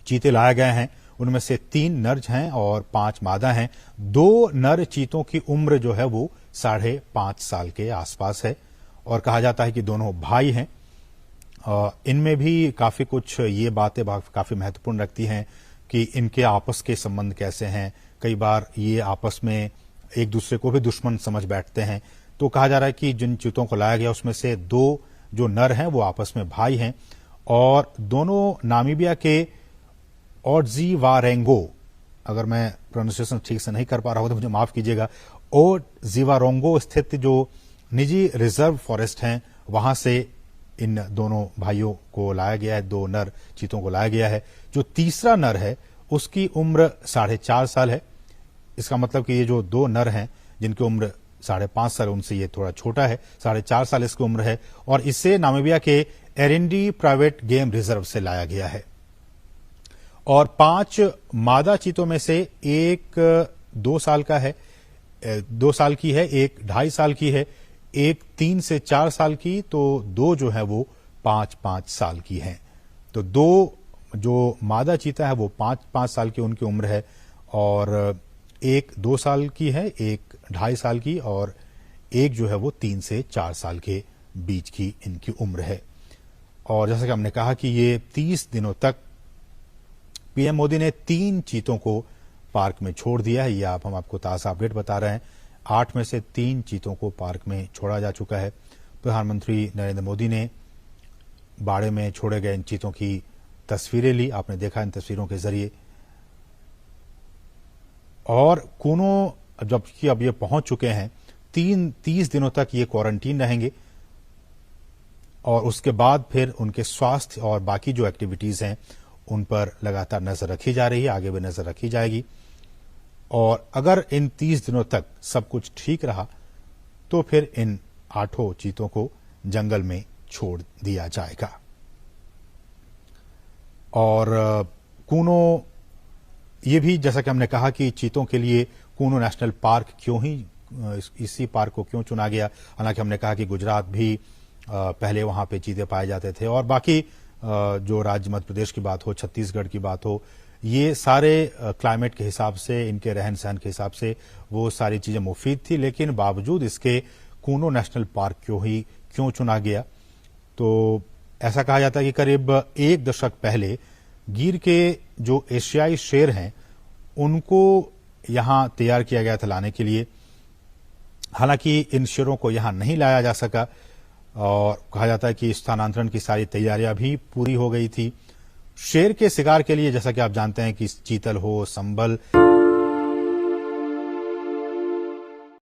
चीते लाए गए हैं। उनमें से 3 नर हैं और 5 मादा हैं। 2 नर चीतों की उम्र जो है वो 5.5 साल के आसपास है और कहा जाता है कि दोनों भाई हैं। इनमें भी काफी कुछ ये बातें काफी महत्वपूर्ण रखती हैं कि इनके आपस के संबंध कैसे हैं। कई बार ये आपस में एक दूसरे को भी दुश्मन समझ बैठते हैं। तो कहा जा रहा है कि जिन चीतों को लाया गया उसमें से 2 जो नर हैं वो आपस में भाई हैं और दोनों नामीबिया के ओडजीवारेंगो, अगर मैं प्रोनाउंसिएशन ठीक से नहीं कर पा रहा हूं तो मुझे माफ कीजिएगा, ओडजीवारेंगो स्थित जो निजी रिजर्व फॉरेस्ट हैं वहां से इन दोनों भाइयों को लाया गया है। 2 नर चीतों को लाया गया है। जो तीसरा नर है उसकी उम्र 4.5 साल है। इसका मतलब कि ये जो 2 नर हैं जिनकी उम्र 5.5 साल, उनसे ये थोड़ा छोटा है, 4.5 साल इसकी उम्र है और इसे नामीबिया के एरिंडी प्राइवेट गेम रिजर्व से लाया गया है। और 5 मादा चीतों में से एक 2 साल का है, 2 साल की है, एक 2.5 साल की है, एक 3 से 4 साल की, तो 2 जो है वो 5-5 साल की हैं। तो 2 जो मादा चीता है वो 5-5 साल की उनकी उम्र है और एक 2 साल की है, एक 2.5 साल की और एक जो है वो 3 से 4 साल के बीच की इनकी उम्र है। और जैसा कि हमने कहा कि ये 30 दिनों तक पीएम मोदी ने 3 चीतों को पार्क में छोड़ दिया है। ये हम आपको ताजा अपडेट बता रहे हैं। 8 में से 3 चीतों को पार्क में छोड़ा जा चुका है। प्रधानमंत्री नरेंद्र मोदी ने बाड़े में छोड़े गए इन चीतों की तस्वीरें ली, आपने देखा इन तस्वीरों के जरिए। और कूनो जबकि अब ये पहुंच चुके हैं, 30 दिनों तक ये क्वारंटीन रहेंगे और उसके बाद फिर उनके स्वास्थ्य और बाकी जो एक्टिविटीज हैं उन पर लगातार नजर रखी जा रही है, आगे भी नजर रखी जाएगी। और अगर इन 30 दिनों तक सब कुछ ठीक रहा तो फिर इन 8 चीतों को जंगल में छोड़ दिया जाएगा। और कूनो ये भी जैसा कि हमने कहा कि चीतों के लिए कूनो नेशनल पार्क क्यों ही इसी पार्क को क्यों चुना गया। हालांकि हमने कहा कि गुजरात भी पहले वहां पे चीते पाए जाते थे और बाकी जो राज्य मध्य प्रदेश की बात हो, छत्तीसगढ़ की बात हो, ये सारे क्लाइमेट के हिसाब से, इनके रहन सहन के हिसाब से वो सारी चीजें मुफीद थी। लेकिन बावजूद इसके कूनो नेशनल पार्क क्यों चुना गया, तो ऐसा कहा जाता है कि करीब 1 दशक पहले गिर के जो एशियाई शेर हैं उनको यहां तैयार किया गया था लाने के लिए। हालांकि इन शेरों को यहां नहीं लाया जा सका और कहा जाता है कि स्थानांतरण की सारी तैयारियां भी पूरी हो गई थी। शेर के शिकार के लिए जैसा कि आप जानते हैं कि चीतल हो, संबल